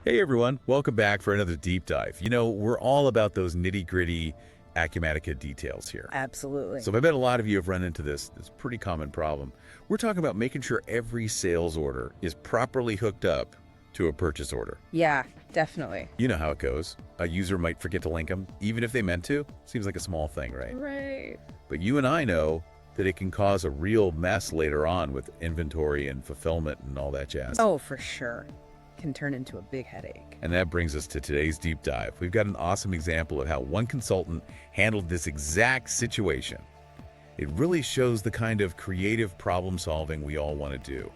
Hey everyone, welcome back for another deep dive. We're all about those nitty-gritty Acumatica details here. Absolutely. So I bet a lot of you have run into this pretty common problem. We're talking about making sure every sales order is properly hooked up to a purchase order. Yeah, definitely. You know how it goes. A user might forget to link them, even if they meant to. Seems like a small thing, right? Right. But you and I know that it can cause a real mess later on with inventory and fulfillment and all that jazz. Oh, for sure. Can turn into a big headache. And that brings us to today's deep dive. We've got an awesome example of how one consultant handled this exact situation. It really shows the kind of creative problem solving we all want to do.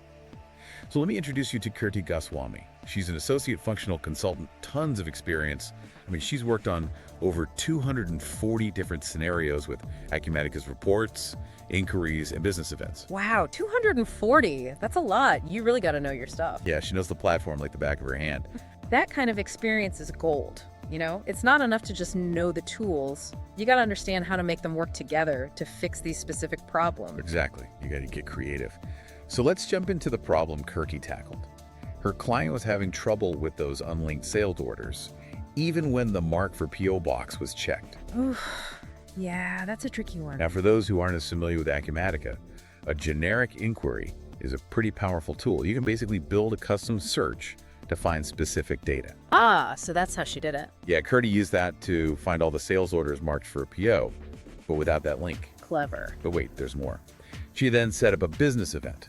So let me introduce you to Kirti. She's an associate functional consultant, tons of experience. She's worked on over 240 different scenarios with Acumatica's reports, inquiries, and business events. Wow, 240. That's a lot. You really got to know your stuff. Yeah, she knows the platform like the back of her hand. That kind of experience is gold. It's not enough to just know the tools. You got to understand how to make them work together to fix these specific problems. Exactly. You got to get creative. So let's jump into the problem Kirti tackled. Her client was having trouble with those unlinked sales orders, even when the mark for PO box was checked. Oof. Yeah, that's a tricky one. Now, for those who aren't as familiar with Acumatica, a generic inquiry is a pretty powerful tool. You can basically build a custom search to find specific data. Ah, so that's how she did it. Yeah, Kirti used that to find all the sales orders marked for a PO, but without that link. Clever. But wait, there's more. She then set up a business event,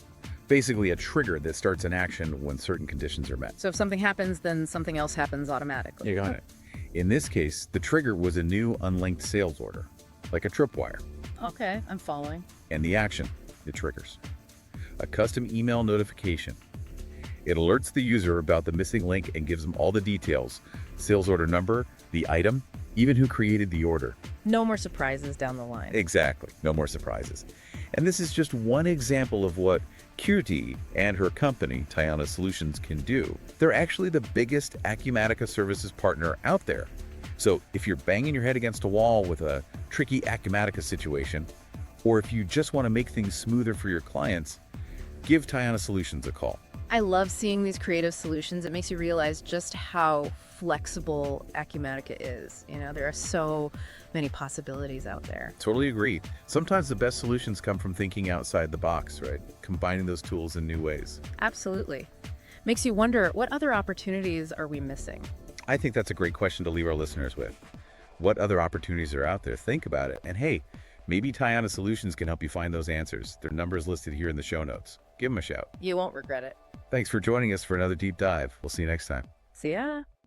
basically a trigger that starts an action when certain conditions are met. So if something happens, then something else happens automatically. You got it. In this case, the trigger was a new unlinked sales order, like a tripwire. Okay, I'm following. And the action it triggers: a custom email notification. It alerts the user about the missing link and gives them all the details: sales order number, the item, even who created the order. No more surprises down the line. Exactly. No more surprises. And this is just one example of what Kirti and her company, Tiana Solutions, can do. They're actually the biggest Acumatica services partner out there. So if you're banging your head against a wall with a tricky Acumatica situation, or if you just want to make things smoother for your clients, give Tiana Solutions a call. I love seeing these creative solutions. It makes you realize just how flexible Acumatica is. There are so many possibilities out there. Totally agree. Sometimes the best solutions come from thinking outside the box, right? Combining those tools in new ways. Absolutely. Makes you wonder, what other opportunities are we missing? I think that's a great question to leave our listeners with. What other opportunities are out there? Think about it. And hey, maybe Tiana Solutions can help you find those answers. Their number is listed here in the show notes. Give them a shout. You won't regret it. Thanks for joining us for another deep dive. We'll see you next time. See ya.